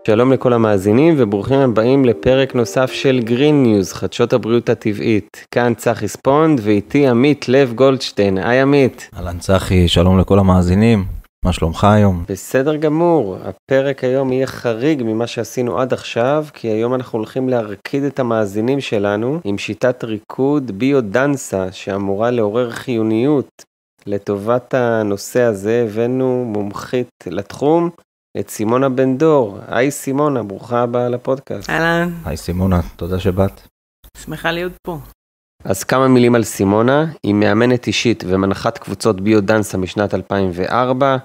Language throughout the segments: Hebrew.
שלום לכל המאזינים וברוכים הבאים לפרק נוסף של גרין ניוז, חדשות הבריאות הטבעית. כאן צחי ספונד ואיתי עמית לב גולדשטיין. היי עמית. אהלן צחי, שלום לכל המאזינים. מה שלומך היום? בסדר גמור. הפרק היום יהיה חריג ממה שעשינו עד עכשיו, כי היום אנחנו הולכים להרקיד את המאזינים שלנו עם שיטת ריקוד ביודנסה שאמורה לעורר חיוניות. לטובת הנושא הזה הבאנו מומחית לתחום, את סימונה בן דור. היי סימונה, ברוכה הבאה לפודקאסט. אהלן. היי סימונה, תודה שבאת. שמחה להיות פה. אז כמה מילים על סימונה. היא מאמנת אישית ומנחת קבוצות ביודנסה משנת 2004,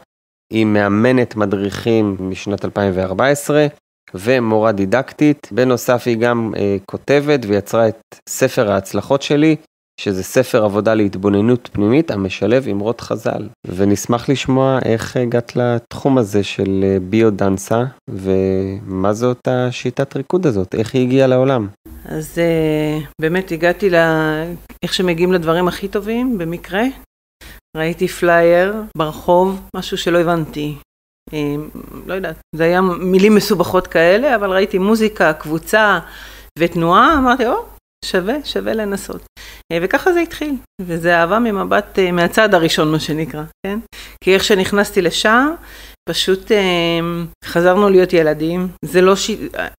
היא מאמנת מדריכים משנת 2014 ומורה דידקטית. בנוסף היא גם כותבת ויצרה את ספר ההצלחות שלי, שזה ספר עבודה להתבוננות פנימית המשלב אמרות חז"ל. ונשמח לשמוע איך הגעת לתחום הזה של ביודנסה, ומה זאת השיטת ריקוד הזאת, איך היא הגיעה לעולם. אז באמת הגעתי איך שמגיעים לדברים הכי טובים, במקרה. ראיתי פלייר ברחוב, משהו שלא הבנתי. לא יודעת, זה היה מילים מסובכות כאלה, אבל ראיתי מוזיקה, קבוצה ותנועה, אמרתי, שווה לנסות. וככה זה התחיל, וזה אהבה ממבט מהצד הראשון, מה שנקרא, כן? כי איך שנכנסתי לשם, פשוט חזרנו להיות ילדים. זה לא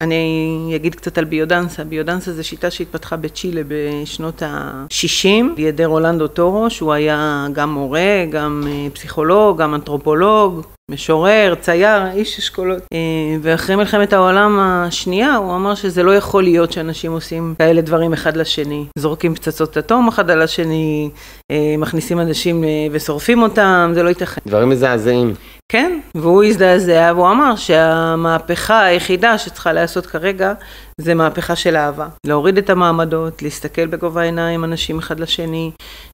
אני אגיד קצת על ביודנסה. ביודנסה זה שיטה שהתפתחה בצ'ילה בשנות ה-60, לידי רולנדו טורו, שהוא היה גם מורה, גם פסיכולוג, גם אנתרופולוג, משורר, צייר, איש אשכולות. ואחרי מלחמת העולם השנייה, הוא אמר שזה לא יכול להיות שאנשים עושים כאלה דברים אחד לשני. זורקים פצצות אטום אחד על השני, מכניסים אנשים ושורפים אותם, זה לא ייתכן. דברים מזעזעים. כן, והוא הזדעזע, והוא אמר שהמהפכה היחידה שצריכה לעשות כרגע, זה מהפכה של אהבה. להוריד את המעמדות, להסתכל בגובה העיניים אנשים אחד לשני,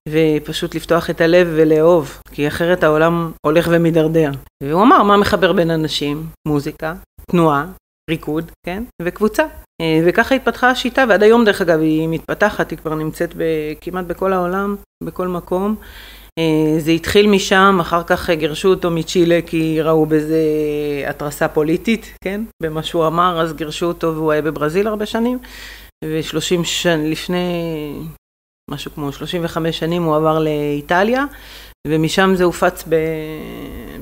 ופשוט לפתוח את הלב ולאהוב, כי אחרת העולם הולך ומדרדר. והוא אמר, מה מחבר בין אנשים? מוזיקה, תנועה, ריקוד, כן? וקבוצה. וככה התפתחה השיטה, ועד היום דרך אגב היא מתפתחת, היא כבר נמצאת כמעט בכל העולם, בכל מקום. זה התחיל משם, אחר כך גירשו אותו מצ'ילה כי ראו בזה התרסה פוליטית, כן? במה שהוא אמר, אז גירשו אותו והוא היה בברזיל הרבה שנים, ו30 שנים, לפני משהו כמו 35 שנים הוא עבר לאיטליה, ומשם זה הופץ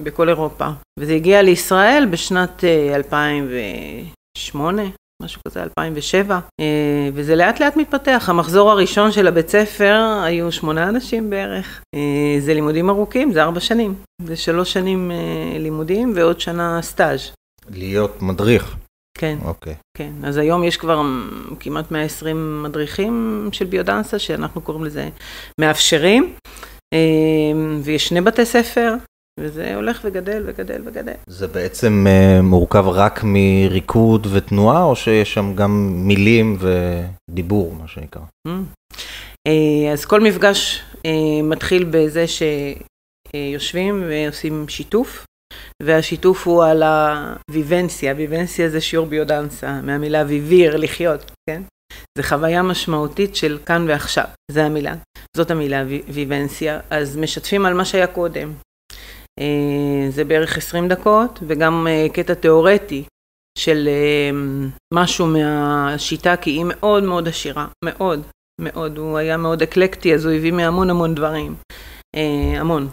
בכל אירופה. וזה הגיע לישראל בשנת 2008, משהו כזה, 2007, וזה לאט לאט מתפתח. המחזור הראשון של הבית ספר היו 8 אנשים בערך. זה לימודים ארוכים, זה 4 שנים. זה 3 שנים לימודים ועוד שנה סטאז'. להיות מדריך. כן. אוקיי. כן, אז היום יש כבר כמעט 120 מדריכים של ביודנסה, שאנחנו קוראים לזה מאפשרים, ויש 2 בתי ספר, וזה הולך וגדל וגדל וגדל. זה בעצם מורכב רק מריקוד ותנועה, או שיש שם גם מילים ודיבור, מה שנקרא? אז כל מפגש מתחיל בזה שיושבים ועושים שיתוף, והשיתוף הוא על הוויבנסיה. ויבנסיה זה שיעור ביודנסה, מהמילה ויביר, לחיות, כן? זה חוויה משמעותית של כאן ועכשיו, זה המילה. זאת המילה ויבנסיה, אז משתפים על מה שהיה קודם. זה בערך 20 דקות, וגם קטע תיאורטי של משהו מהשיטה, כי היא מאוד מאוד עשירה, מאוד, מאוד. הוא היה מאוד אקלקטי, אז הוא הביא מהמון דברים. המון.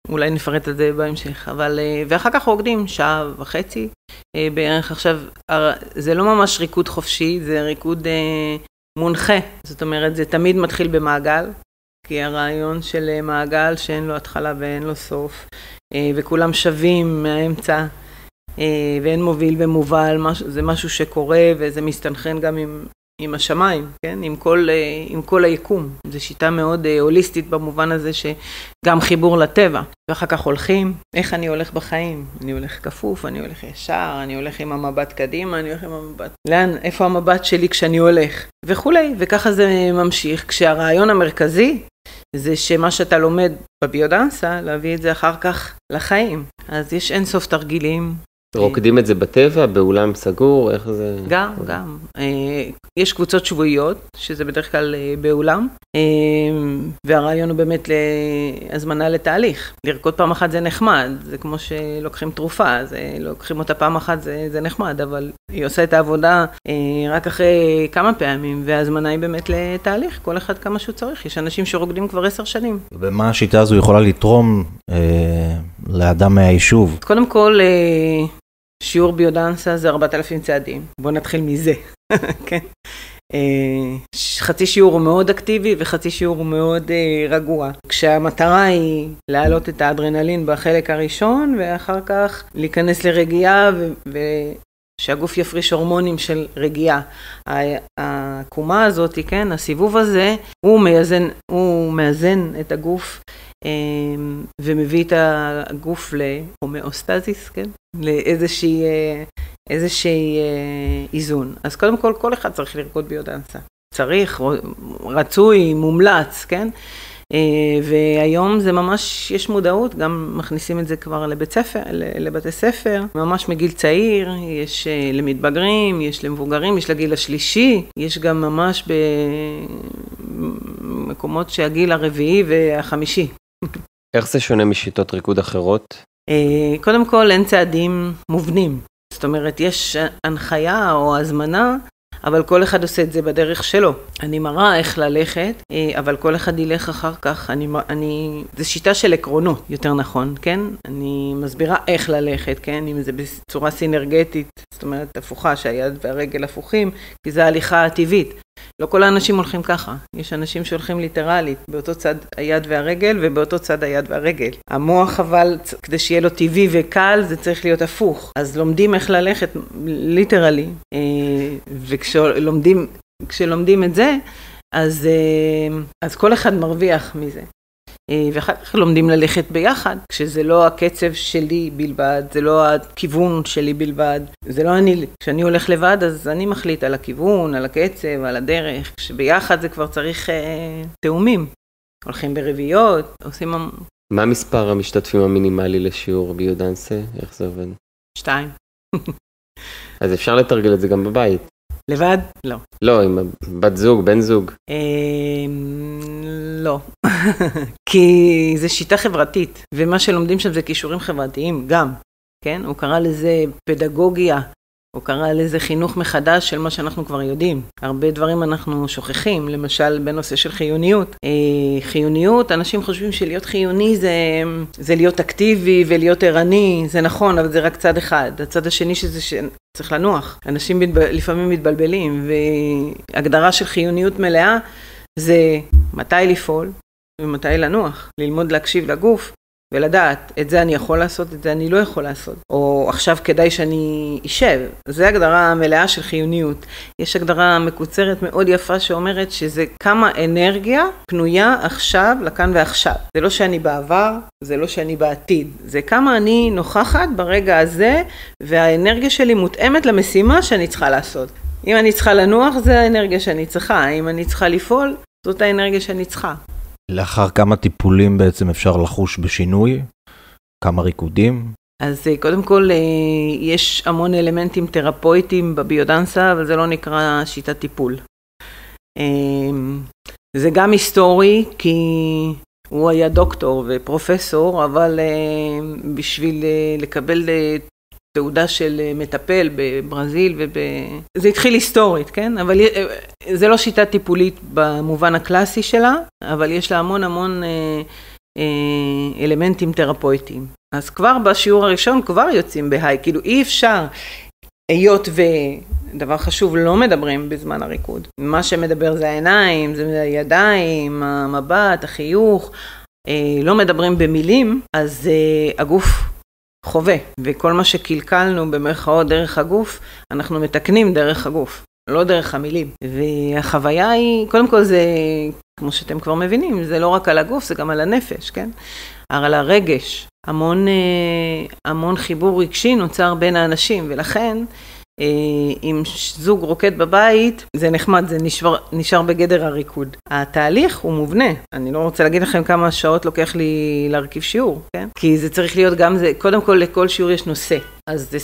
אולי נפרט את זה בהמשך, אבל, ואחר כך רוקדים 1.5 שעות בערך. עכשיו, זה לא ממש ריקוד חופשי, זה ריקוד מונחה. זאת אומרת, זה תמיד מתחיל במעגל, כי הרעיון של מעגל שאין לו התחלה ואין לו סוף, וכולם שווים מהאמצע, ואין מוביל ומובל, זה משהו שקורה, וזה מסתנכרן גם עם השמיים, כן? עם כל היקום. זו שיטה מאוד הוליסטית במובן הזה שגם חיבור לטבע. ואחר כך הולכים, איך אני הולך בחיים? אני הולך כפוף, אני הולך ישר, אני הולך עם המבט קדימה, אני הולך עם המבט... לאן? איפה המבט שלי כשאני הולך? וכולי, וככה זה ממשיך. כשהרעיון המרכזי זה שמה שאתה לומד בביודנסה, להביא את זה אחר כך לחיים. אז יש אינסוף תרגילים, רוקדים את זה בטבע, באולם סגור, איך זה? גם. יש קבוצות שבועיות, שזה בדרך כלל באולם, והרעיון הוא באמת להזמנה לתהליך. לרקוד פעם אחת זה נחמד, זה כמו שלוקחים תרופה, לוקחים אותה פעם אחת זה נחמד, אבל היא עושה את העבודה רק אחרי כמה פעמים, וההזמנה היא באמת לתהליך, כל אחד כמה שהוא צריך. יש אנשים שרוקדים כבר 10 שנים. ומה השיטה הזו יכולה לתרום לאדם מהיישוב? קודם כל, שיעור ביודנסה זה 4,000 צעדים. בואו נתחיל מזה. כן. חצי שיעור הוא מאוד אקטיבי וחצי שיעור הוא מאוד רגוע. כשהמטרה היא להעלות את האדרנלין בחלק הראשון ואחר כך להיכנס לרגיעה ושהגוף יפריש הורמונים של רגיעה. הקומה הזאת, כן, הסיבוב הזה, הוא מאזן את הגוף ומביא את הגוף להומאוסטזיס, כן? לאיזושהי איזון. אז קודם כל אחד צריך לרקוד ביודנסה. צריך, רצוי, מומלץ, כן? והיום זה ממש, יש מודעות, גם מכניסים את זה כבר לבתי ספר, ממש מגיל צעיר, יש למתבגרים, יש למבוגרים, יש לגיל השלישי, יש גם ממש במקומות שהגיל הרביעי והחמישי. איך זה שונה משיטות ריקוד אחרות? קודם כל, אין צעדים מובנים. זאת אומרת, יש הנחיה או הזמנה, אבל כל אחד עושה את זה בדרך שלו. אני מראה איך ללכת, אבל כל אחד ילך אחר כך. זה שיטה של עקרונות, יותר נכון, כן? אני מסבירה איך ללכת, כן? אם זה בצורה סינרגטית, זאת אומרת, הפוכה, שהיד והרגל הפוכים, כי זה ההליכה הטבעית. לא כל האנשים הולכים ככה. יש אנשים שהולכים ליטרלית, באותו צד היד והרגל ובאותו צד היד והרגל. המוח אבל, כדי שיהיה לו טבעי וקל, זה צריך להיות הפוך. אז לומדים איך ללכת ליטרלי, וכשלומדים את זה, אז כל אחד מרוויח מזה. ואחר כך לומדים ללכת ביחד, כשזה לא הקצב שלי בלבד, זה לא הכיוון שלי בלבד, זה לא אני, כשאני הולך לבד אז אני מחליט על הכיוון, על הקצב, על הדרך, כשביחד זה כבר צריך תאומים, הולכים ברביעיות, עושים... מה מספר המשתתפים המינימלי לשיעור ביודנסה? איך זה עובד? 2. אז אפשר לתרגל את זה גם בבית? לבד? לא. לא, עם בת זוג, בן זוג. לא. כי זה שיטה חברתית, ומה שלומדים שם זה כישורים חברתיים גם, כן? הוא קרא לזה פדגוגיה, הוא קרא לזה חינוך מחדש של מה שאנחנו כבר יודעים. הרבה דברים אנחנו שוכחים, למשל בנושא של חיוניות. חיוניות, אנשים חושבים שלהיות חיוני זה להיות אקטיבי ולהיות ערני, זה נכון, אבל זה רק צד אחד. הצד השני שזה צריך לנוח. אנשים לפעמים מתבלבלים, והגדרה של חיוניות מלאה זה מתי לפעול ומתי לנוח, ללמוד להקשיב לגוף ולדעת, את זה אני יכול לעשות, את זה אני לא יכול לעשות. או עכשיו כדאי שאני אשב. זה הגדרה מלאה של חיוניות. יש הגדרה מקוצרת מאוד יפה שאומרת שזה כמה אנרגיה פנויה עכשיו, לכאן ועכשיו. זה לא שאני בעבר, זה לא שאני בעתיד. זה כמה אני נוכחת ברגע הזה, והאנרגיה שלי מותאמת למשימה שאני צריכה לעשות. אם אני צריכה לנוח, זה האנרגיה שאני צריכה. אם אני צריכה לפעול, זאת האנרגיה שאני צריכה. לאחר כמה טיפולים בעצם אפשר לחוש בשינוי? כמה ריקודים? אז קודם כל יש המון אלמנטים תרפויטיים בביודנסה, אבל זה לא נקרא שיטת טיפול. זה גם היסטורי, כי הוא היה דוקטור ופרופסור, אבל בשביל לקבל תעודה של מטפל בברזיל, זה התחיל היסטורית, כן? אבל זה לא שיטה טיפולית במובן הקלאסי שלה, אבל יש לה המון אלמנטים תרפויטיים. אז כבר בשיעור הראשון כבר יוצאים בהיי, כאילו אי אפשר, היות ודבר חשוב, לא מדברים בזמן הריקוד. מה שמדבר זה העיניים, זה הידיים, המבט, החיוך, לא מדברים במילים, אז הגוף חווה, וכל מה שקלקלנו במרכאות דרך הגוף, אנחנו מתקנים דרך הגוף, לא דרך המילים. והחוויה היא, קודם כל זה, כמו שאתם כבר מבינים, זה לא רק על הגוף, זה גם על הנפש, כן? על הרגש, המון חיבור רגשי נוצר בין האנשים, ולכן, אם זוג רוקד בבית, זה נחמד, זה נשאר בגדר הריקוד. התהליך הוא מובנה. אני לא רוצה להגיד לכם כמה שעות לוקח לי להרכיב שיעור, כן? כי זה צריך להיות גם זה, קודם כל לכל שיעור יש נושא. אז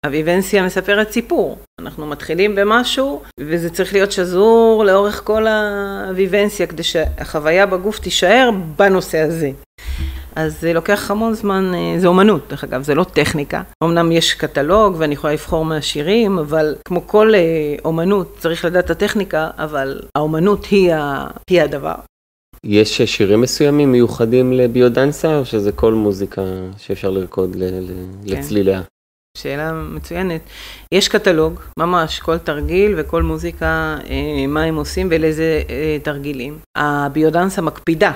הוויבנסיה מספרת סיפור. אנחנו מתחילים במשהו, וזה צריך להיות שזור לאורך כל הוויבנסיה, כדי שהחוויה בגוף תישאר בנושא הזה. אז זה לוקח המון זמן, זה אומנות, דרך אגב, זה לא טכניקה. אמנם יש קטלוג ואני יכולה לבחור מהשירים, אבל כמו כל אומנות צריך לדעת את הטכניקה, אבל האומנות היא הדבר. יש שירים מסוימים מיוחדים לביודנסה, או שזה כל מוזיקה שאפשר לרקוד לצליליה? שאלה מצוינת. יש קטלוג, ממש, כל תרגיל וכל מוזיקה, מה הם עושים ולאיזה תרגילים. הביודנסה מקפידה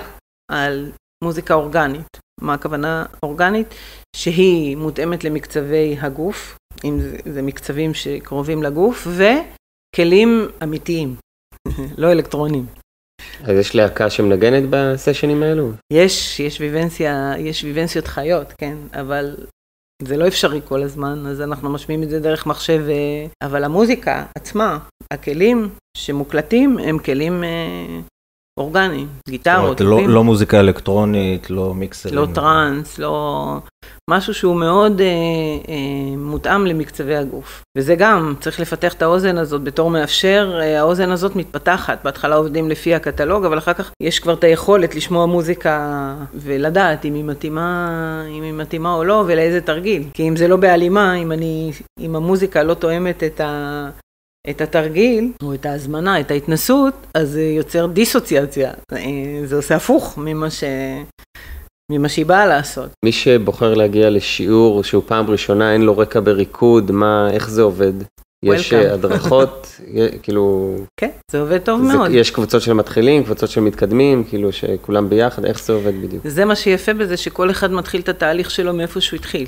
על מוזיקה אורגנית. מה הכוונה אורגנית? שהיא מותאמת למקצבי הגוף, אם זה מקצבים שקרובים לגוף, וכלים אמיתיים, לא אלקטרונים. אז יש להקה שמנגנת בסשנים האלו? יש ויבנסיות חיות, כן, אבל זה לא אפשרי כל הזמן, אז אנחנו משמיעים את זה דרך מחשב, אבל המוזיקה עצמה, הכלים שמוקלטים הם כלים אורגניים, גיטרות. לא מוזיקה אלקטרונית, לא מיקסרים. לא טרנס, לא משהו שהוא מאוד מותאם למקצבי הגוף. וזה גם, צריך לפתח את האוזן הזאת בתור מאפשר, האוזן הזאת מתפתחת. בהתחלה עובדים לפי הקטלוג, אבל אחר כך יש כבר את היכולת לשמוע מוזיקה ולדעת אם היא מתאימה או לא, ולאיזה תרגיל. כי אם זה לא בהלימה, אם המוזיקה לא תואמת את התרגיל, או את ההזמנה, את ההתנסות, אז זה יוצר דיסוציאציה. זה עושה הפוך ממה שהיא באה לעשות. מי שבוחר להגיע לשיעור שהוא פעם ראשונה, אין לו רקע בריקוד, איך זה עובד? יש הדרכות, כאילו... כן, זה עובד טוב מאוד. יש קבוצות של מתחילים, קבוצות של מתקדמים, כאילו שכולם ביחד, איך זה עובד בדיוק? זה מה שיפה בזה, שכל אחד מתחיל את התהליך שלו מאיפה שהוא התחיל.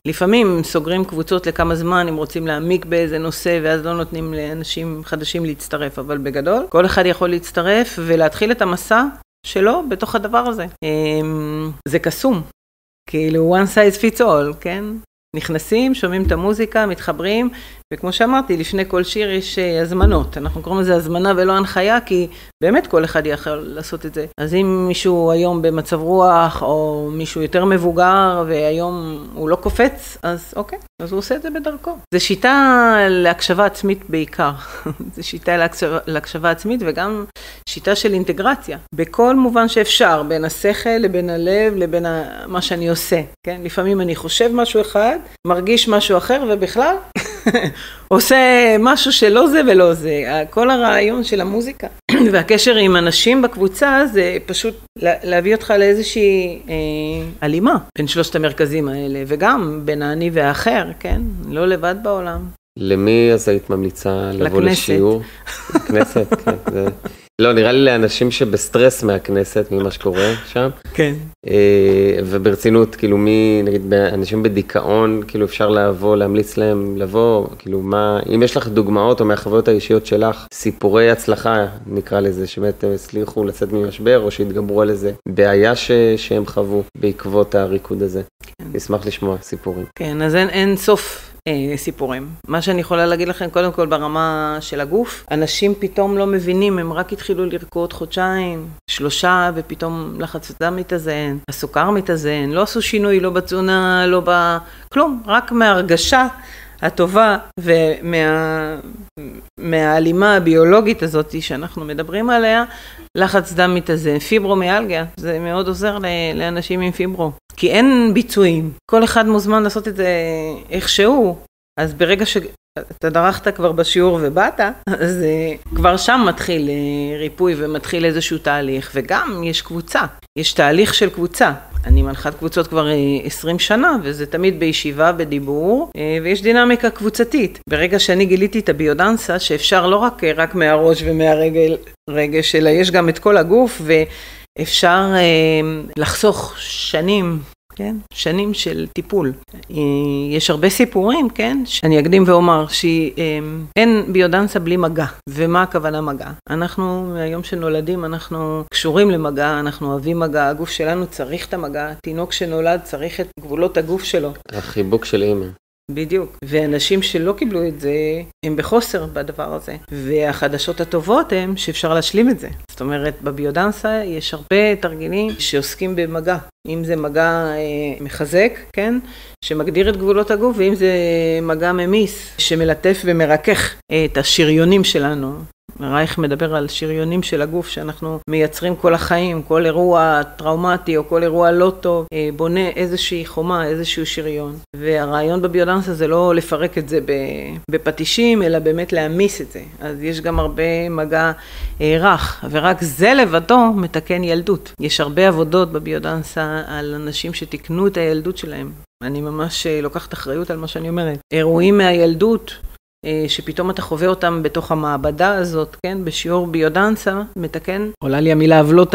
לפעמים סוגרים קבוצות לכמה זמן, אם רוצים להעמיק באיזה נושא, ואז לא נותנים לאנשים חדשים להצטרף, אבל בגדול, כל אחד יכול להצטרף ולהתחיל את המסע שלו בתוך הדבר הזה. זה קסום, כאילו one size fits all, כן? נכנסים, שומעים את המוזיקה, מתחברים, וכמו שאמרתי, לפני כל שיר יש הזמנות. אנחנו קוראים לזה הזמנה ולא הנחיה, כי באמת כל אחד יכול לעשות את זה. אז אם מישהו היום במצב רוח, או מישהו יותר מבוגר, והיום הוא לא קופץ, אז אוקיי, אז הוא עושה את זה בדרכו. זה שיטה להקשבה עצמית בעיקר. זה שיטה להקשבה עצמית, וגם שיטה של אינטגרציה. בכל מובן שאפשר, בין השכל לבין הלב, לבין מה שאני עושה. כן? לפעמים אני חושב משהו אחד, מרגיש משהו אחר, ובכלל עושה משהו שלא זה ולא זה. כל הרעיון של המוזיקה והקשר עם אנשים בקבוצה זה פשוט להביא אותך לאיזושהי הלימה בין שלושת המרכזים האלה, וגם בין האני והאחר, כן? לא לבד בעולם. למי אז היית ממליצה לבוא לשיעור? לכנסת, כן. לא, נראה לי לאנשים שבסטרס מהכנסת, ממה שקורה שם. כן. וברצינות, כאילו נגיד, אנשים בדיכאון, כאילו אפשר להמליץ להם לבוא, כאילו אם יש לך דוגמאות או מהחוויות האישיות שלך, סיפורי הצלחה, נקרא לזה, שבאמת הצליחו לצאת ממשבר, או שהתגברו על איזה בעיה שהם חוו בעקבות הריקוד הזה. כן. נשמח לשמוע סיפורים. כן, אז אין סוף סיפורים. מה שאני יכולה להגיד לכם, קודם כל ברמה של הגוף, אנשים פתאום לא מבינים, הם רק התחילו לרקוד חודשיים, 3, ופתאום לחץ הדם מתאזן, הסוכר מתאזן, לא עשו שינוי, לא בתזונה, לא כלום, רק מההרגשה הטובה ומההלימה הביולוגית הזאת שאנחנו מדברים עליה, לחץ דם מתאזן, פיברומיאלגיה, זה מאוד עוזר לאנשים עם פיברו. כי אין ביצועים, כל אחד מוזמן לעשות את זה איכשהו, אז ברגע שאתה דרכת כבר בשיעור ובאת, אז כבר שם מתחיל ריפוי ומתחיל איזשהו תהליך, וגם יש קבוצה, יש תהליך של קבוצה. אני מנחת קבוצות כבר 20 שנה, וזה תמיד בישיבה, בדיבור, ויש דינמיקה קבוצתית. ברגע שאני גיליתי את הביודנסה, שאפשר לא רק מהראש ומהרגש, אלא יש גם את כל הגוף, ואפשר לחסוך שנים, כן? שנים של טיפול. יש הרבה סיפורים, כן? אני אקדים ואומר שאין ביודנסה בלי מגע. ומה הכוונה מגע? אנחנו, מהיום שנולדים, אנחנו קשורים למגע, אנחנו אוהבים מגע, הגוף שלנו צריך את המגע, תינוק שנולד צריך את גבולות הגוף שלו. החיבוק של אמא. בדיוק. ואנשים שלא קיבלו את זה, הם בחוסר בדבר הזה. והחדשות הטובות הם שאפשר להשלים את זה. זאת אומרת, בביודנסה יש הרבה תרגילים שעוסקים במגע. אם זה מגע מחזק, כן? שמגדיר את גבולות הגוף, ואם זה מגע ממיס, שמלטף ומרכך את השריונים שלנו. רייך מדבר על שריונים של הגוף שאנחנו מייצרים כל החיים, כל אירוע טראומטי או כל אירוע לא טוב, בונה איזושהי חומה, איזשהו שריון. והרעיון בביודנסה זה לא לפרק את זה בפטישים, אלא באמת להמיס את זה. אז יש גם הרבה מגע רך, ורק זה לבדו מתקן ילדות. יש הרבה עבודות בביודנסה על אנשים שתקנו את הילדות שלהם. אני ממש לוקחת אחריות על מה שאני אומרת. אירועים מהילדות, שפתאום אתה חווה אותם בתוך המעבדה הזאת, כן? בשיעור ביודנסה, מתקן. עולה לי המילה עוולות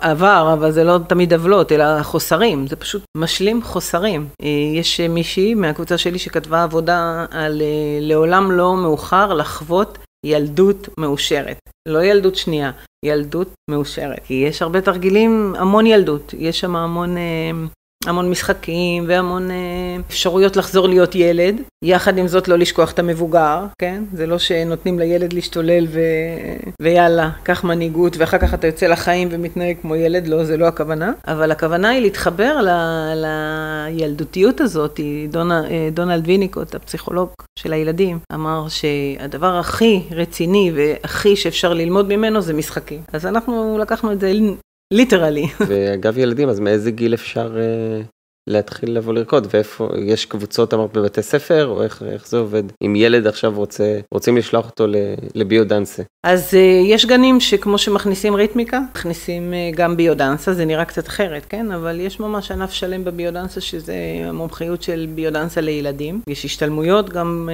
עבר, אבל זה לא תמיד עוולות, אלא חוסרים. זה פשוט משלים חוסרים. יש מישהי מהקבוצה שלי שכתבה עבודה על לעולם לא מאוחר לחוות ילדות מאושרת. לא ילדות שנייה, ילדות מאושרת. כי יש הרבה תרגילים, המון ילדות. יש שם המון משחקים והמון אפשרויות לחזור להיות ילד, יחד עם זאת לא לשכוח את המבוגר, כן? זה לא שנותנים לילד להשתולל ויאללה, קח מנהיגות, ואחר כך אתה יוצא לחיים ומתנהג כמו ילד, לא, זה לא הכוונה. אבל הכוונה היא להתחבר לילדותיות הזאת. דונלד ויניקוט, הפסיכולוג של הילדים, אמר שהדבר הכי רציני והכי שאפשר ללמוד ממנו זה משחקים. אז אנחנו לקחנו את זה ליטרלי. ואגב ילדים, אז מאיזה גיל אפשר להתחיל לבוא לרקוד? ואיפה, יש קבוצות אמרת בבתי ספר, או איך זה עובד? אם ילד עכשיו רוצים לשלוח אותו לביודנסה. אז יש גנים שכמו שמכניסים ריתמיקה, מכניסים גם ביודנסה, זה נראה קצת אחרת, כן? אבל יש ממש ענף שלם בביודנסה, שזה המומחיות של ביודנסה לילדים. יש השתלמויות גם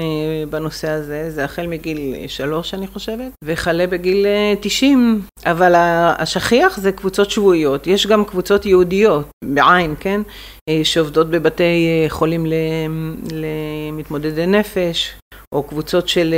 בנושא הזה, זה החל מגיל 3 אני חושבת, וחלה בגיל 90, אבל השכיח זה קבוצות שבועיות. יש גם קבוצות יהודיות, בעין, כן? שעובדות בבתי חולים למתמודדי נפש, או קבוצות של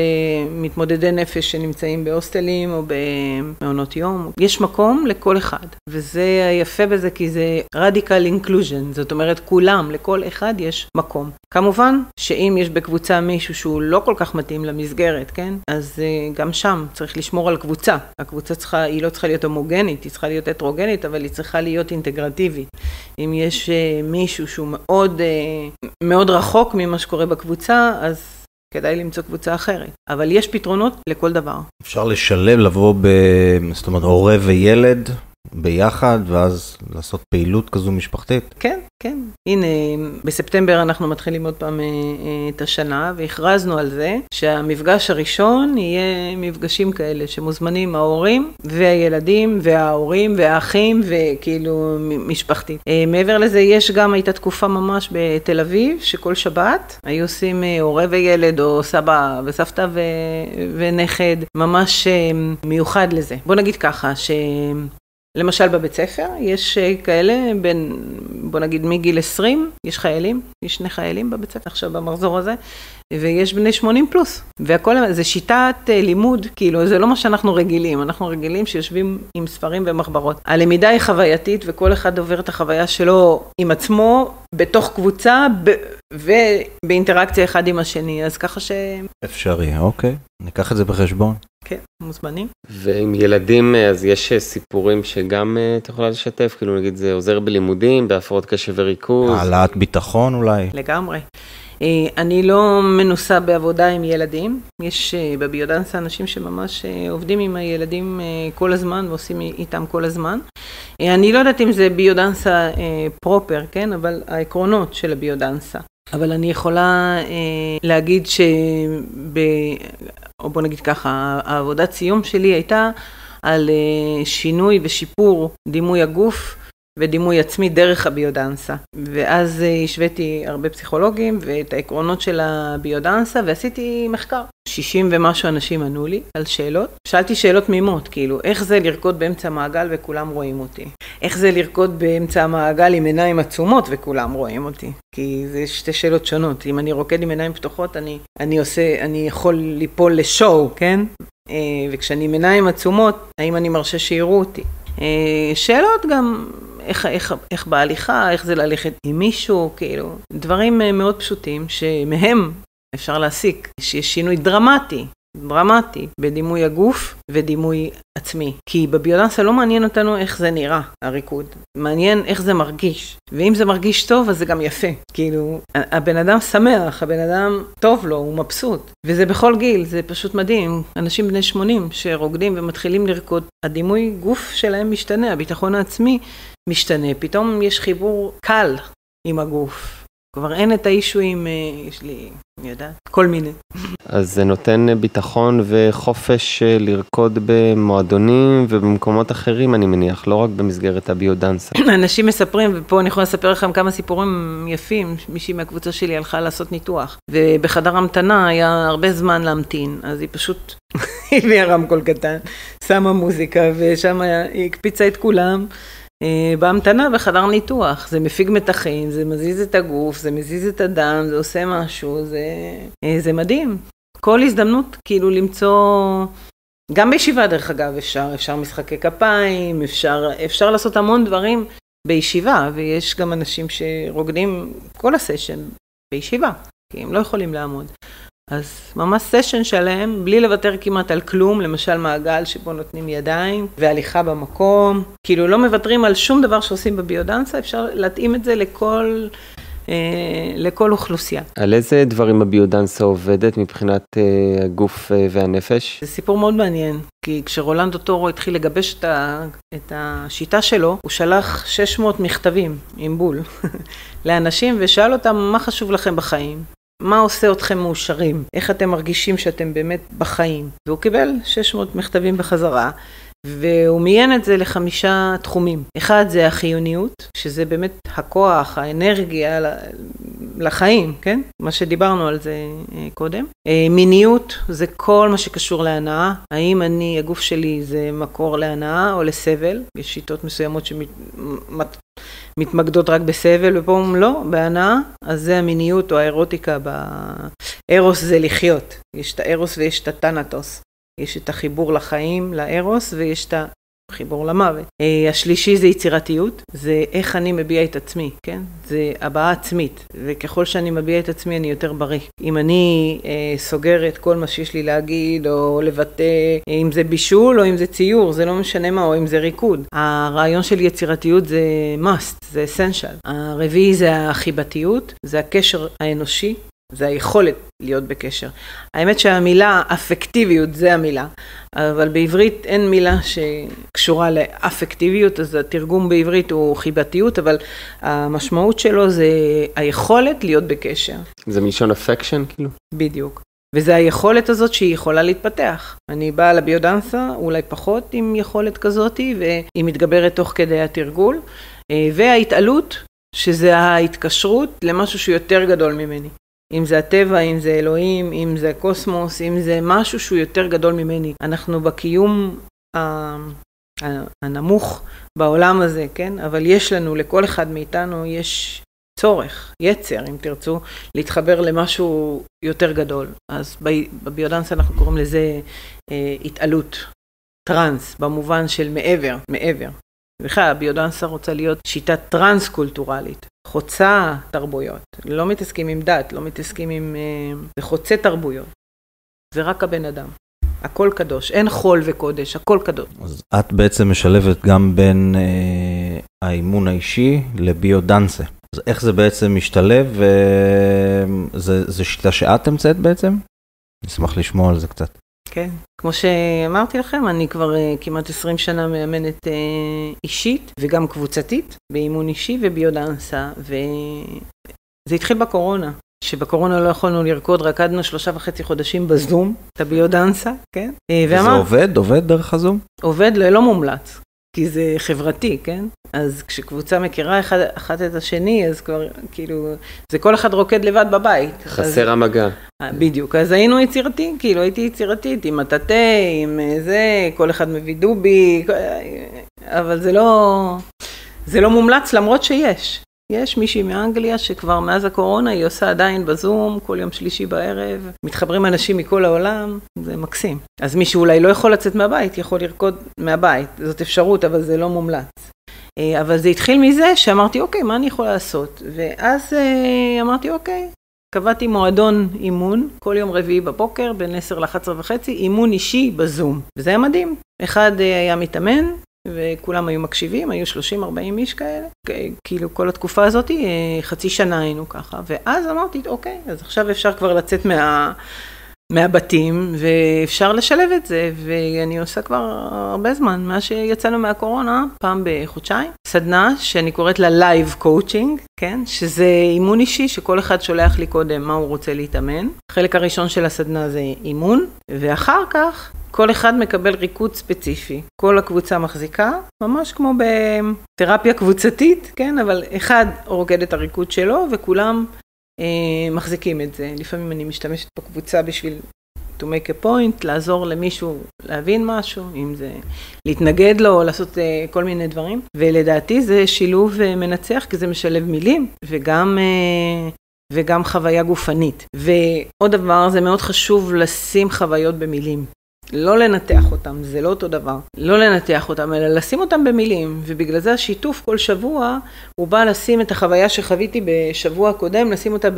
מתמודדי נפש שנמצאים בהוסטלים או במעונות יום. יש מקום לכל אחד, וזה היפה בזה כי זה radical inclusion, זאת אומרת כולם, לכל אחד יש מקום. כמובן שאם יש בקבוצה מישהו שהוא לא כל כך מתאים למסגרת, כן? אז גם שם צריך לשמור על קבוצה. הקבוצה היא לא צריכה להיות הומוגנית, היא צריכה להיות הטרוגנית, אבל היא צריכה להיות אינטגרטיבית. אם יש מישהו שהוא מאוד רחוק ממה שקורה בקבוצה, אז כדאי למצוא קבוצה אחרת. אבל יש פתרונות לכל דבר. אפשר לשלב, לבוא זאת אומרת, הורה וילד ביחד, ואז לעשות פעילות כזו משפחתית? כן, כן. הנה, בספטמבר אנחנו מתחילים עוד פעם את השנה, והכרזנו על זה שהמפגש הראשון יהיה מפגשים כאלה, שמוזמנים ההורים והילדים וההורים והאחים, וכאילו משפחתית. מעבר לזה, יש גם, הייתה תקופה ממש בתל אביב, שכל שבת היו עושים הורה וילד, או סבא וסבתא ונכד, ממש מיוחד לזה. בוא נגיד ככה, למשל בבית ספר, יש כאלה בוא נגיד מגיל 20, יש חיילים, יש 2 חיילים בבית ספר עכשיו במחזור הזה, ויש בני 80 פלוס. והכל, זה שיטת לימוד, כאילו, זה לא מה שאנחנו רגילים. אנחנו רגילים שיושבים עם ספרים ומחברות. הלמידה היא חווייתית, וכל אחד עובר את החוויה שלו עם עצמו, בתוך קבוצה, ובאינטראקציה אחד עם השני. אז ככה אפשרי, אוקיי. ניקח את זה בחשבון. כן, מוזמנים. ועם ילדים, אז יש סיפורים שגם אתה יכולה לשתף, כאילו נגיד זה עוזר בלימודים, בהפרעות קשב וריכוז. העלאת ביטחון אולי. לגמרי. אני לא מנוסה בעבודה עם ילדים. יש בביודנסה אנשים שממש עובדים עם הילדים כל הזמן ועושים איתם כל הזמן. אני לא יודעת אם זה ביודנסה פרופר, כן? אבל העקרונות של הביודנסה. אבל אני יכולה להגיד או בוא נגיד ככה, העבודת סיום שלי הייתה על שינוי ושיפור דימוי הגוף ודימוי עצמי דרך הביודנסה. ואז השוויתי הרבה פסיכולוגים ואת העקרונות של הביודנסה, ועשיתי מחקר. 60 ומשהו אנשים ענו לי על שאלות. שאלתי שאלות מימות, כאילו, איך זה לרקוד באמצע מעגל וכולם רואים אותי? איך זה לרקוד באמצע המעגל עם עיניים עצומות וכולם רואים אותי? כי זה 2 שאלות שונות. אם אני רוקד עם עיניים פתוחות, אני יכול ליפול לשואו, כן? וכשאני עם עיניים עצומות, האם אני מרשה שיראו אותי? שאלות גם איך בהליכה, איך זה ללכת עם מישהו, כאילו, דברים מאוד פשוטים שמהם אפשר להסיק שיש שינוי דרמטי בדימוי הגוף ודימוי עצמי. כי בביודנסה לא מעניין אותנו איך זה נראה, הריקוד. מעניין איך זה מרגיש. ואם זה מרגיש טוב, אז זה גם יפה. כאילו, הבן אדם שמח, הבן אדם טוב לו, הוא מבסוט. וזה בכל גיל, זה פשוט מדהים. אנשים בני 80 שרוקדים ומתחילים לרקוד, הדימוי גוף שלהם משתנה, הביטחון העצמי משתנה. פתאום יש חיבור קל עם הגוף. כבר אין את האישויים, יש לי, אני יודעת, כל מיני. אז זה נותן ביטחון וחופש לרקוד במועדונים ובמקומות אחרים, אני מניח, לא רק במסגרת הביודנסה. אנשים מספרים, ופה אני יכולה לספר לכם כמה סיפורים יפים, מישהי מהקבוצה שלי הלכה לעשות ניתוח, ובחדר המתנה היה הרבה זמן להמתין, אז היא פשוט הביאה רמקול קטן, שמה מוזיקה, ושם היא הקפיצה את כולם, בהמתנה בחדר ניתוח, זה מפיג מתחים, זה מזיז את הגוף, זה מזיז את הדם, זה עושה משהו, זה מדהים. כל הזדמנות כאילו למצוא, גם בישיבה דרך אגב אפשר משחקי כפיים, אפשר לעשות המון דברים בישיבה, ויש גם אנשים שרוקדים כל הסשן בישיבה, כי הם לא יכולים לעמוד. אז ממש סשן שלהם, בלי לוותר כמעט על כלום, למשל מעגל שבו נותנים ידיים, והליכה במקום, כאילו לא מוותרים על שום דבר שעושים בביודנסה, אפשר להתאים את זה לכל אוכלוסייה. על איזה דברים הביודנסה עובדת מבחינת הגוף והנפש? זה סיפור מאוד מעניין, כי כשרולנדו טורו התחיל לגבש את השיטה שלו, הוא שלח 600 מכתבים עם בול לאנשים, ושאל אותם מה חשוב לכם בחיים. מה עושה אתכם מאושרים? איך אתם מרגישים שאתם באמת בחיים? והוא קיבל 600 מכתבים בחזרה, והוא מיין את זה ל5 תחומים. אחד זה החיוניות, שזה באמת הכוח, האנרגיה לחיים, כן? מה שדיברנו על זה קודם. מיניות זה כל מה שקשור להנאה. האם הגוף שלי זה מקור להנאה או לסבל? יש שיטות מסוימות מתמקדות רק בסבל, ופעם לא, בהנאה, אז זה המיניות או האירוטיקה. ארוס זה לחיות, יש את הארוס ויש את הטנטוס, יש את החיבור לחיים, לארוס, ויש את החיבור למוות. השלישי זה יצירתיות, זה איך אני מביע את עצמי, כן? זה הבעה עצמית, וככל שאני מביע את עצמי אני יותר בריא. אם אני סוגרת כל מה שיש לי להגיד, או לבטא, אם זה בישול או אם זה ציור, זה לא משנה מה, או אם זה ריקוד. הרעיון של יצירתיות זה must, זה essential. הרביעי זה החיבתיות, זה הקשר האנושי, זה היכולת להיות בקשר. האמת שהמילה אפקטיביות זה המילה, אבל בעברית אין מילה שקשורה לאפקטיביות, אז התרגום בעברית הוא חיבתיות, אבל המשמעות שלו זה היכולת להיות בקשר. זה מלשון affection כאילו? בדיוק. וזה היכולת הזאת שהיא יכולה להתפתח. אני באה לביודנסה, אולי פחות עם יכולת כזאת, והיא מתגברת תוך כדי התרגול, וההתעלות, שזה ההתקשרות למשהו שהוא יותר גדול ממני. אם זה הטבע, אם זה אלוהים, אם זה הקוסמוס, אם זה משהו שהוא יותר גדול ממני. אנחנו בקיום הנמוך בעולם הזה, כן? אבל יש לנו, לכל אחד מאיתנו, יש צורך, יצר, אם תרצו, להתחבר למשהו יותר גדול. אז בביודנסה אנחנו קוראים לזה התעלות, טרנס, במובן של מעבר. בכלל, הביודנסה רוצה להיות שיטה טרנס-קולטורלית, חוצה תרבויות. לא מתעסקים עם דת, לא מתעסקים עם... זה חוצה תרבויות. זה רק הבן אדם. הכל קדוש. אין חול וקודש, הכל קדוש. אז את בעצם משלבת גם בין האימון האישי לביודנסה. אז איך זה בעצם משתלב? זה שיטה שאת המצאת בעצם? נשמח לשמוע על זה קצת. כן, כמו שאמרתי לכם, אני כבר כמעט 20 שנה מאמנת אישית וגם קבוצתית, באימון אישי וביודנסה, וזה התחיל בקורונה, שבקורונה לא יכולנו לרקוד, רקדנו 3.5 חודשים בזום, את הביודנסה, כן? וזה עובד דרך הזום? עובד, לא מומלץ, כי זה חברתי, כן? אז כשקבוצה מכירה אחת את השני, אז כבר כאילו, זה כל אחד רוקד לבד בבית. חסר המגע. בדיוק, אז היינו יצירתיים, כאילו הייתי יצירתית, עם הטאטה, עם זה, כל אחד מביא דובי, אבל זה לא מומלץ למרות שיש. יש מישהי מאנגליה שכבר מאז הקורונה היא עושה עדיין בזום, כל יום שלישי בערב, מתחברים אנשים מכל העולם, זה מקסים. אז מישהו אולי לא יכול לצאת מהבית, יכול לרקוד מהבית, זאת אפשרות, אבל זה לא מומלץ. אבל זה התחיל מזה שאמרתי, אוקיי, מה אני יכולה לעשות? ואז אמרתי, אוקיי, קבעתי מועדון אימון, כל יום רביעי בבוקר, בין 10 ל-11:30, אימון אישי בזום. וזה היה מדהים. אחד היה מתאמן, וכולם היו מקשיבים, היו 30-40 איש כאלה. כאילו כל התקופה הזאת, חצי שנה היינו ככה. ואז אמרתי, אוקיי, אז עכשיו אפשר כבר לצאת מהבתים, ואפשר לשלב את זה, ואני עושה כבר הרבה זמן, מה שיצאנו מהקורונה, פעם בחודשיים, סדנה שאני קוראת לה לייב קואוצ'ינג, כן? שזה אימון אישי שכל אחד שולח לי קודם מה הוא רוצה להתאמן. החלק הראשון של הסדנה זה אימון, ואחר כך כל אחד מקבל ריקוד ספציפי. כל הקבוצה מחזיקה, ממש כמו בתרפיה קבוצתית, כן? אבל אחד רוקד את הריקוד שלו, וכולם מחזיקים את זה. לפעמים אני משתמשת בקבוצה בשביל to make a point, לעזור למישהו להבין משהו, אם זה להתנגד לו או לעשות כל מיני דברים. ולדעתי זה שילוב מנצח, כי זה משלב מילים וגם חוויה גופנית. ועוד דבר, זה מאוד חשוב לשים חוויות במילים. לא לנתח אותם, זה לא אותו דבר. לא לנתח אותם, אלא לשים אותם במילים. ובגלל זה השיתוף כל שבוע, הוא בא לשים את החוויה שחוויתי בשבוע הקודם, לשים אותה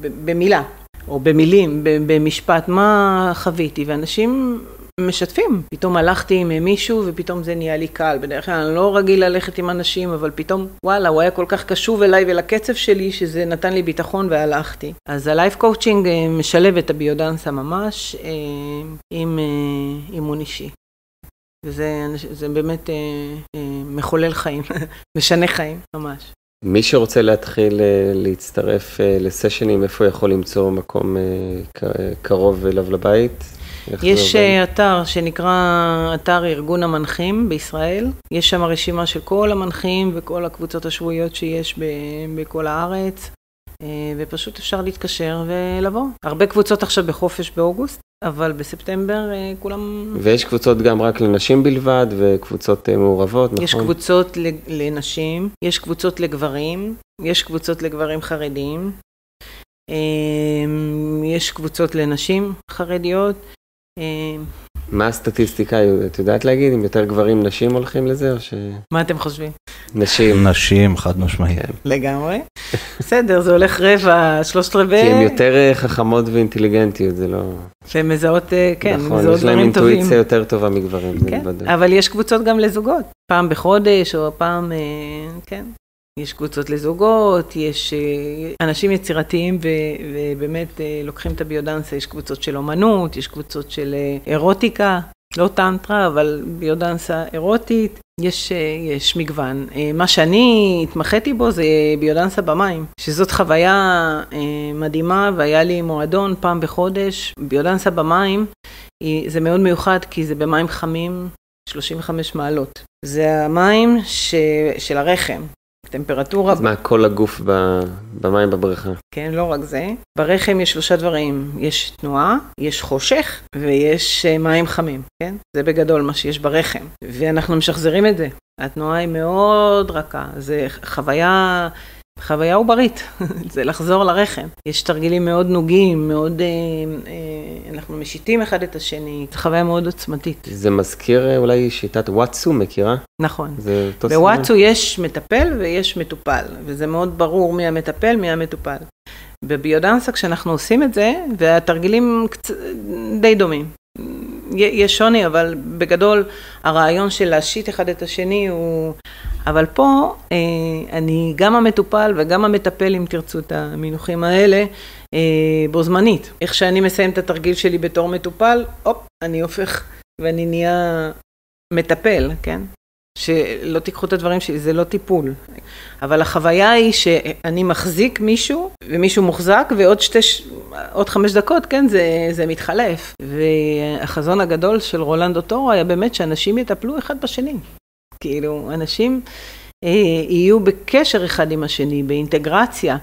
במילה, או במילים, במשפט, מה חוויתי. ואנשים משתפים. פתאום הלכתי עם מישהו, ופתאום זה נהיה לי קל. בדרך כלל אני לא רגיל ללכת עם אנשים, אבל פתאום, וואלה, הוא היה כל כך קשוב אליי ולקצב שלי, שזה נתן לי ביטחון והלכתי. אז הלייף קואוצ'ינג משלב את הביודנסה ממש עם אימון אישי. וזה באמת מחולל חיים, משנה חיים, ממש. מי שרוצה להתחיל להצטרף לסשנים, איפה יכול למצוא מקום קרוב אליו לבית? יש אתר שנקרא אתר ארגון המנחים בישראל. יש שם רשימה של כל המנחים וכל הקבוצות השבועיות שיש בכל הארץ. ופשוט אפשר להתקשר ולבוא. הרבה קבוצות עכשיו בחופש באוגוסט, אבל בספטמבר כולם... ויש קבוצות גם רק לנשים בלבד וקבוצות מעורבות, נכון? יש קבוצות לנשים, יש קבוצות לגברים, יש קבוצות לגברים חרדים, יש קבוצות לנשים חרדיות. מה הסטטיסטיקה? את יודעת להגיד אם יותר גברים נשים הולכים לזה או ש... מה אתם חושבים? נשים. נשים, חד משמעית. לגמרי. בסדר, זה הולך רבע, 3/4. כי הן יותר חכמות ואינטליגנטיות, זה לא... והן מזהות, כן, נכון, מזהות יש להם דברים טובים. אינטואיציה יותר טובה מגברים. כן, אבל יש קבוצות גם לזוגות. פעם בחודש או פעם, כן. יש קבוצות לזוגות, יש אנשים יצירתיים ובאמת לוקחים את הביודנסה, יש קבוצות של אומנות, יש קבוצות של אירוטיקה, לא טנטרה, אבל ביודנסה אירוטית, יש מגוון. מה שאני התמחיתי בו זה ביודנסה במים, שזאת חוויה מדהימה, והיה לי מועדון פעם בחודש. ביודנסה במים זה מאוד מיוחד, כי זה במים חמים 35 מעלות. זה המים של הרחם. טמפרטורה... אז מה, כל הגוף במים בבריכה? כן, לא רק זה. ברחם יש 3 דברים. יש תנועה, יש חושך ויש מים חמים, כן? זה בגדול מה שיש ברחם. ואנחנו משחזרים את זה. התנועה היא מאוד רכה. זה חוויה עוברית. זה לחזור לרחם. יש תרגילים מאוד נוגעים, מאוד... אנחנו משיתים אחד את השני. זו חוויה מאוד עוצמתית. זה מזכיר אולי שיטת וואטסו, מכירה? נכון. בוואטסו יש מטפל ויש מטופל, וזה מאוד ברור מי המטפל, מי המטופל. בביודנסה כשאנחנו עושים את זה, והתרגילים די דומים. יש שוני, אבל בגדול הרעיון של להשית אחד את השני הוא... אבל פה אני גם המטופל וגם המטפל, אם תרצו את המינוחים האלה, בו זמנית. איך שאני מסיים את התרגיל שלי בתור מטופל, אני הופך ואני נהיה מטפל, כן? שלא תיקחו את הדברים שלי, זה לא טיפול. אבל החוויה היא שאני מחזיק מישהו, ומישהו מוחזק, ועוד 5 דקות, כן, זה מתחלף. והחזון הגדול של רולנדו טורו היה באמת שאנשים יטפלו אחד בשני. כאילו, אנשים יהיו בקשר אחד עם השני, באינטגרציה.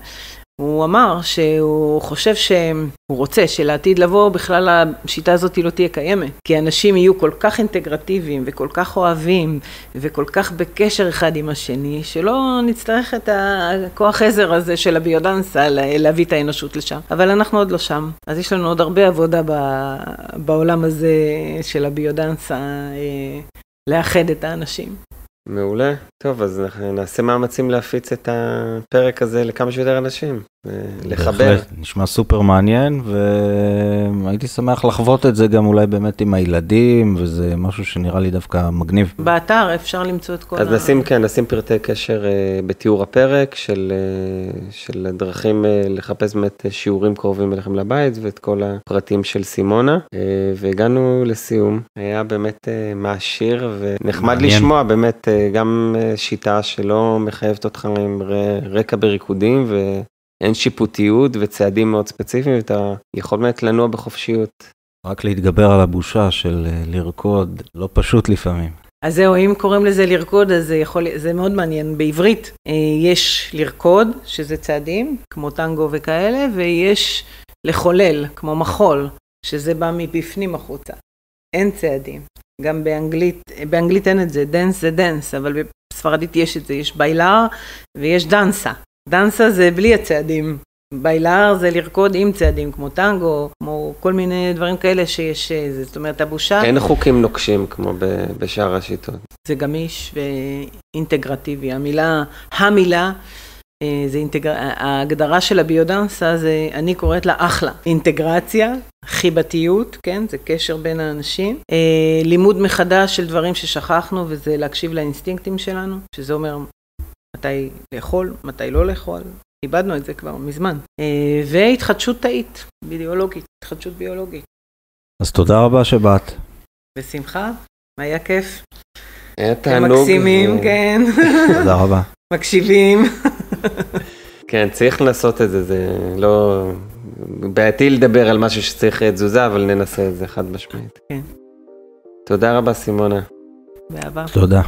הוא אמר שהוא חושב שהוא רוצה שלעתיד לבוא בכלל השיטה הזאת לא תהיה קיימת. כי אנשים יהיו כל כך אינטגרטיביים וכל כך אוהבים וכל כך בקשר אחד עם השני, שלא נצטרך את הכוח עזר הזה של הביודנסה להביא את האנושות לשם. אבל אנחנו עוד לא שם. אז יש לנו עוד הרבה עבודה בעולם הזה של הביודנסה לאחד את האנשים. מעולה. טוב, אז נעשה מאמצים להפיץ את הפרק הזה לכמה שיותר אנשים, לחבר. נשמע סופר מעניין, והייתי שמח לחוות את זה גם אולי באמת עם הילדים, וזה משהו שנראה לי דווקא מגניב. באתר אפשר למצוא את כל אז נשים פרטי קשר בתיאור הפרק של הדרכים לחפש באמת שיעורים קרובים אליכם לבית, ואת כל הפרטים של סימונה, והגענו לסיום. היה באמת מעשיר ונחמד לשמוע באמת גם שיטה שלא מחייבת אותך עם רקע בריקודים ואין שיפוטיות וצעדים מאוד ספציפיים, ואתה יכול באמת לנוע בחופשיות. רק להתגבר על הבושה של לרקוד, לא פשוט לפעמים. אז זהו, אם קוראים לזה לרקוד, אז זה מאוד מעניין. בעברית יש לרקוד, שזה צעדים, כמו טנגו וכאלה, ויש לחולל, כמו מחול, שזה בא מבפנים החוצה. אין צעדים. גם באנגלית אין את זה, דנס זה דנס, אבל בספרדית יש את זה, יש ביילר ויש דנסה. דנסה זה בלי הצעדים. ביילר זה לרקוד עם צעדים, כמו טנגו, כמו כל מיני דברים כאלה שיש, זאת אומרת, הבושה. אין חוקים נוקשים כמו בשאר השיטות. זה גמיש ואינטגרטיבי. המילה, זה ההגדרה של הביודנסה, זה, אני קוראת לה אחלה. אינטגרציה, חיבתיות, כן? זה קשר בין האנשים. לימוד מחדש של דברים ששכחנו, וזה להקשיב לאינסטינקטים שלנו, שזה אומר מתי לאכול, מתי לא לאכול. איבדנו את זה כבר מזמן. והתחדשות תאית, ביולוגית, התחדשות ביולוגית. אז תודה רבה שבאת. בשמחה, היה כיף. היה תענוג. מקסימים, כן. תודה רבה. מקשיבים. כן, צריך לנסות את זה, זה לא... בעייתי לדבר על משהו שצריך תזוזה, אבל ננסה את זה חד משמעית. כן. תודה רבה, סימונה. באהבה. תודה.